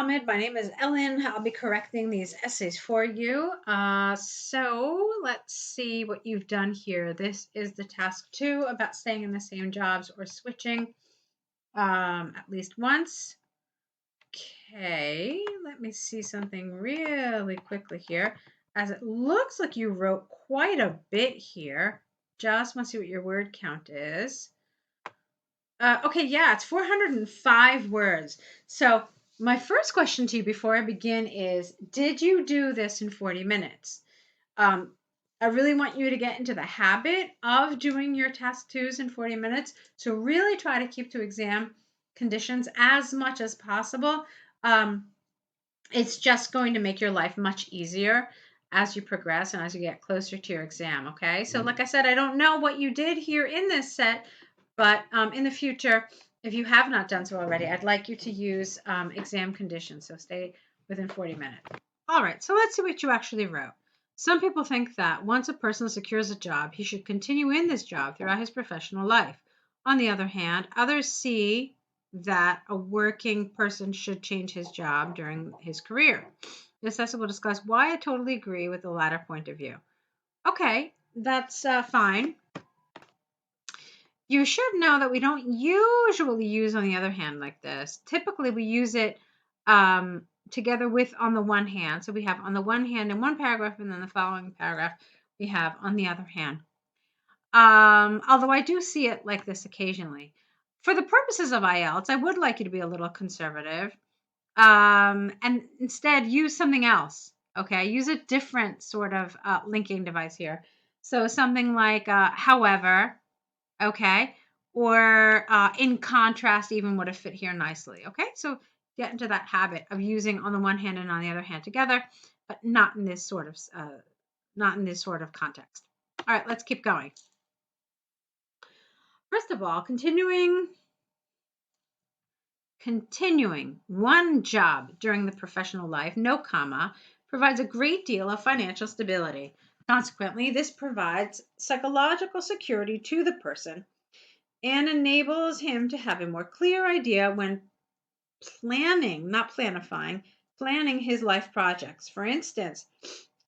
Mohamed. My name is Ellen. I'll be correcting these essays for you. So let's see what you've done here. This is the task 2 about staying in the same jobs or switching at least once. Okay, let me see something really quickly here, as it looks like you wrote quite a bit here. Just want to see what your word count is. Okay, yeah, it's 405 words. So my first question to you before I begin is, did you do this in 40 minutes? I really want you to get into the habit of doing your task 2s in 40 minutes. So really try to keep to exam conditions as much as possible. It's just going to make your life much easier as you progress and as you get closer to your exam, okay? So like I said, I don't know what you did here in this set, but in the future, if you have not done so already, I'd like you to use exam conditions. So stay within 40 minutes. All right, so let's see what you actually wrote. Some people think that once a person secures a job, he should continue in this job throughout his professional life. On the other hand, others see that a working person should change his job during his career. This essay will discuss why I totally agree with the latter point of view. Okay, that's fine. You should know that we don't usually use on the other hand like this. Typically, we use it together with on the one hand. So we have on the one hand in one paragraph, and then the following paragraph we have on the other hand. Although I do see it like this occasionally. For the purposes of IELTS, I would like you to be a little conservative and instead use something else. Okay, use a different sort of linking device here. So something like however, okay, or in contrast even would have fit here nicely. Okay, so get into that habit of using on the one hand and on the other hand together, but not in this sort of context. All right, let's keep going. First of all, continuing one job during the professional life, no comma, provides a great deal of financial stability. Consequently, this provides psychological security to the person and enables him to have a more clear idea when planning, not planifying, planning his life projects. For instance,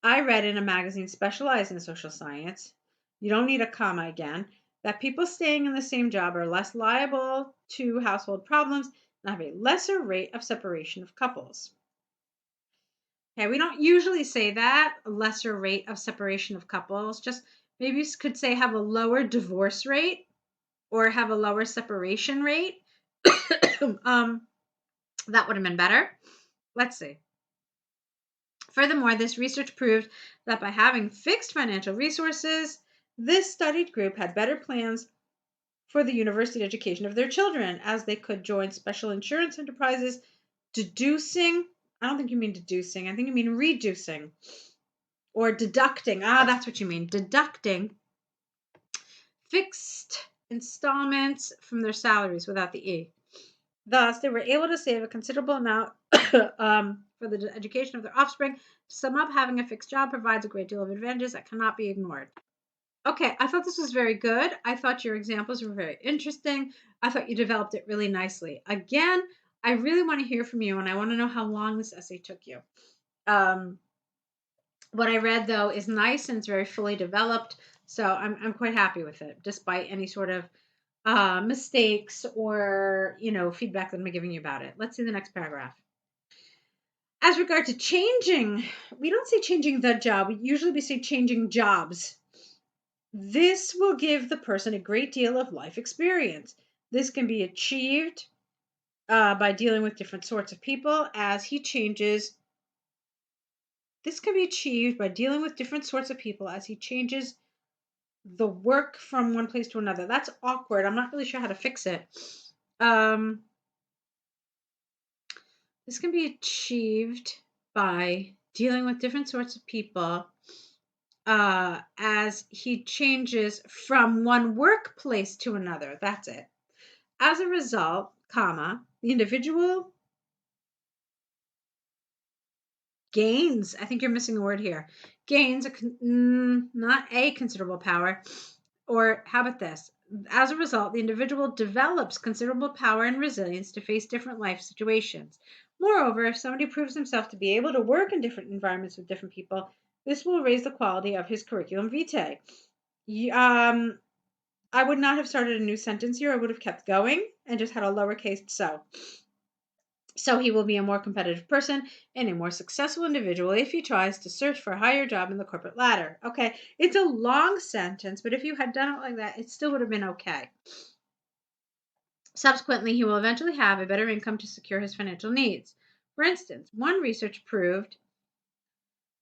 I read in a magazine specialized in social science, you don't need a comma again, that people staying in the same job are less liable to household problems and have a lesser rate of separation of couples. Okay, we don't usually say that, a lesser rate of separation of couples. Just maybe you could say have a lower divorce rate or have a lower separation rate. That would have been better. Let's see. Furthermore, this research proved that by having fixed financial resources, this studied group had better plans for the university education of their children, as they could join special insurance enterprises, deducing, I don't think you mean deducing, I think you mean reducing, or deducting, that's what you mean, deducting fixed installments from their salaries without the E. Thus, they were able to save a considerable amount for the education of their offspring. To sum up, having a fixed job provides a great deal of advantages that cannot be ignored. Okay, I thought this was very good. I thought your examples were very interesting. I thought you developed it really nicely. Again, I really want to hear from you, and I want to know how long this essay took you. What I read, though, is nice and it's very fully developed, so I'm quite happy with it, despite any sort of mistakes or, feedback that I'm giving you about it. Let's see the next paragraph. As regard to changing, we don't say changing the job. We usually say changing jobs. This will give the person a great deal of life experience. This can be achieved by dealing with different sorts of people as he changes. This can be achieved by dealing with different sorts of people as he changes the work from one place to another. That's awkward. I'm not really sure how to fix it. This can be achieved by dealing with different sorts of people as he changes from one workplace to another. That's it. As a result, comma, the individual gains, I think you're missing a word here, gains not a considerable power, or how about this? As a result, the individual develops considerable power and resilience to face different life situations. Moreover, if somebody proves himself to be able to work in different environments with different people, this will raise the quality of his curriculum vitae. I would not have started a new sentence here. I would have kept going and just had a lowercase so. So he will be a more competitive person and a more successful individual if he tries to search for a higher job in the corporate ladder. Okay, it's a long sentence, but if you had done it like that, it still would have been okay. Subsequently, he will eventually have a better income to secure his financial needs. For instance, one research proved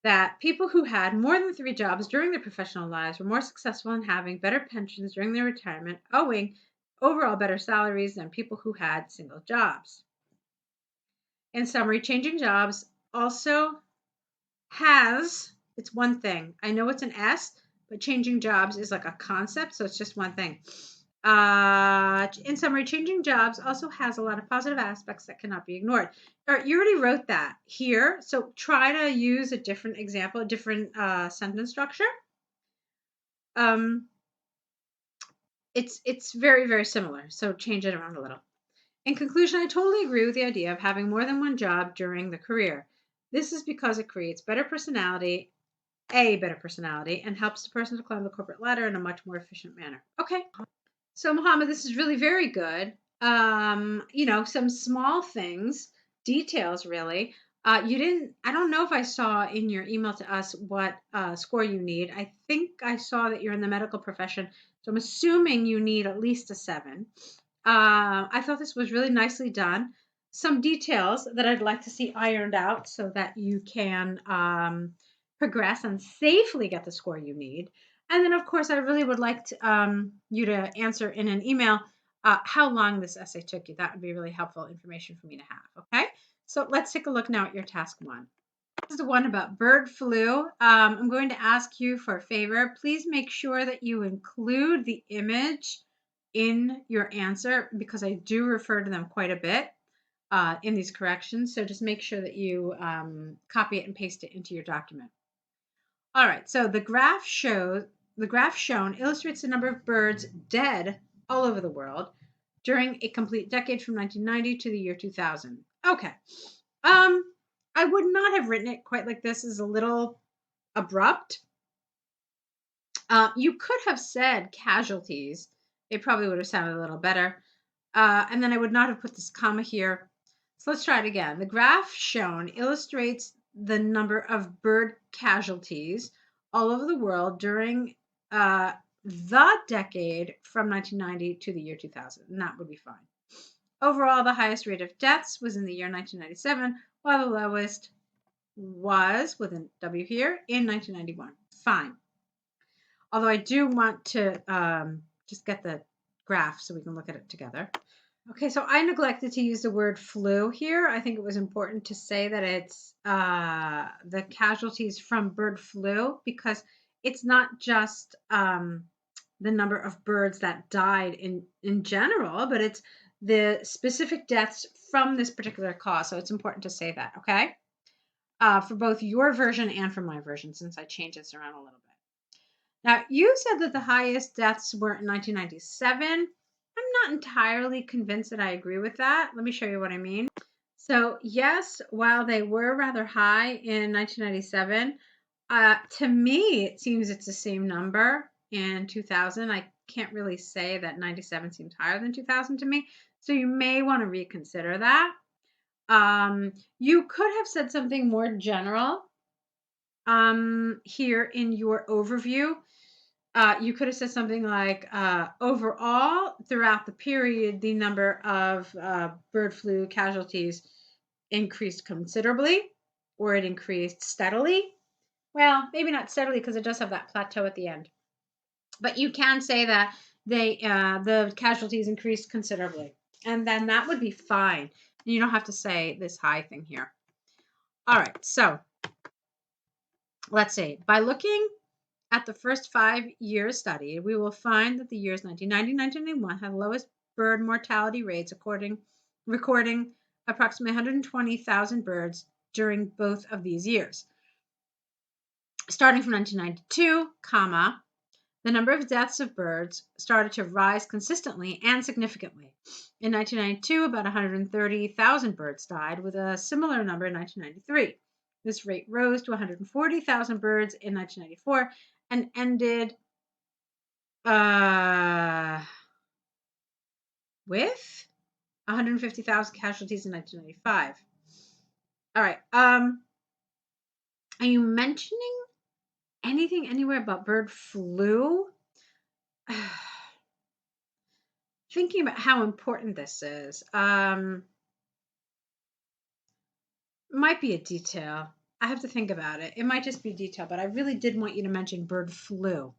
that people who had more than 3 jobs during their professional lives were more successful in having better pensions during their retirement, owing overall better salaries than people who had single jobs. In summary, changing jobs also has, it's one thing. I know it's an S, but changing jobs is like a concept, so it's just one thing. In summary, changing jobs also has a lot of positive aspects that cannot be ignored. All right, you already wrote that here, so try to use a different example, a different sentence structure. It's very, very similar, so change it around a little. In conclusion, I totally agree with the idea of having more than one job during the career. This is because it creates a better personality, and helps the person to climb the corporate ladder in a much more efficient manner. Okay. So, Mohammed, this is really very good. Some small things, details really. I don't know if I saw in your email to us what score you need. I think I saw that you're in the medical profession. So I'm assuming you need at least a 7. I thought this was really nicely done. Some details that I'd like to see ironed out so that you can progress and safely get the score you need. And then, of course, I really would like you to answer in an email how long this essay took you. That would be really helpful information for me to have. Okay, so let's take a look now at your task 1. This is the one about bird flu. I'm going to ask you for a favor. Please make sure that you include the image in your answer because I do refer to them quite a bit in these corrections. So just make sure that you copy it and paste it into your document. All right, so the graph shown illustrates the number of birds dead all over the world during a complete decade from 1990 to the year 2000. Okay. I would not have written it quite like this. It's a little abrupt. You could have said casualties. It probably would have sounded a little better. And then I would not have put this comma here. So let's try it again. The graph shown illustrates the number of bird casualties all over the world during the decade from 1990 to the year 2000. And that would be fine. Overall, the highest rate of deaths was in the year 1997, while the lowest was, with a W here, in 1991. Fine. Although I do want to just get the graph so we can look at it together. Okay, so I neglected to use the word flu here. I think it was important to say that it's the casualties from bird flu because it's not just the number of birds that died in general, but it's the specific deaths from this particular cause. So it's important to say that, okay? For both your version and for my version, since I changed this around a little bit. Now, you said that the highest deaths were in 1997. I'm not entirely convinced that I agree with that. Let me show you what I mean. So, yes, while they were rather high in 1997, to me, it seems it's the same number in 2000. I can't really say that 97 seems higher than 2000 to me. So you may want to reconsider that. You could have said something more general here in your overview. You could have said something like, overall, throughout the period, the number of bird flu casualties increased considerably, or it increased steadily. Well, maybe not steadily because it does have that plateau at the end. But you can say that the casualties increased considerably. And then that would be fine. You don't have to say this high thing here. All right, so let's see. By looking at the first 5 years studied, we will find that the years 1990 and 1991 had the lowest bird mortality rates, recording approximately 120,000 birds during both of these years. Starting from 1992, The number of deaths of birds started to rise consistently and significantly. In 1992, about 130,000 birds died, with a similar number in 1993. This rate rose to 140,000 birds in 1994 and ended with 150,000 casualties in 1995. All right. Are you mentioning anything anywhere about bird flu? Thinking about how important this is. Might be a detail. I have to think about it. It might just be a detail, but I really did want you to mention bird flu.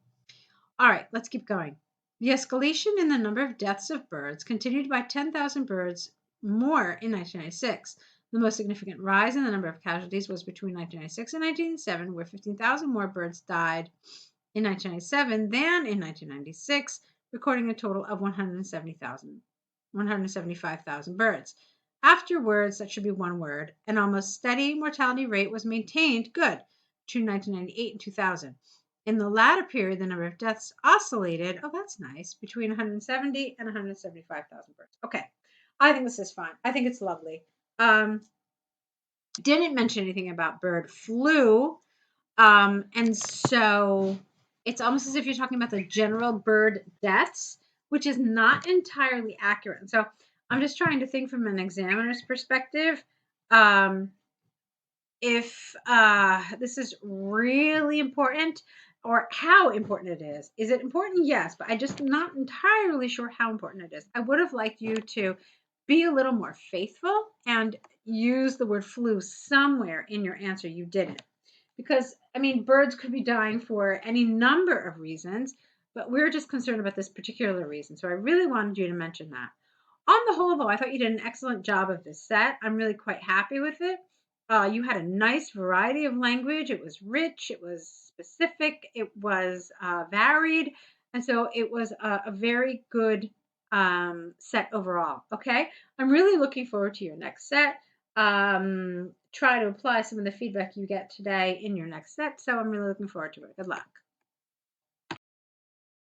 All right, let's keep going. The escalation in the number of deaths of birds continued by 10,000 birds more in 1996. The most significant rise in the number of casualties was between 1996 and 1997, where 15,000 more birds died in 1997 than in 1996, recording a total of 175,000 birds. Afterwards, that should be one word, an almost steady mortality rate was maintained good between 1998 and 2000. In the latter period, the number of deaths oscillated, oh, that's nice, between 170 and 175,000 birds. Okay, I think this is fine. I think it's lovely. Didn't mention anything about bird flu. And so it's almost as if you're talking about the general bird deaths, which is not entirely accurate. And so I'm just trying to think from an examiner's perspective. If this is really important or how important it is. Is it important? Yes, but I'm just not entirely sure how important it is. I would have liked you to be a little more faithful and use the word flu somewhere in your answer. You didn't. Because, I mean, birds could be dying for any number of reasons, but we're just concerned about this particular reason. So I really wanted you to mention that. On the whole, though, I thought you did an excellent job of this set. I'm really quite happy with it. You had a nice variety of language. It was rich, it was specific, it was varied. And so it was a very good set overall. Okay. I'm really looking forward to your next set. Try to apply some of the feedback you get today in your next set. So I'm really looking forward to it. Good luck.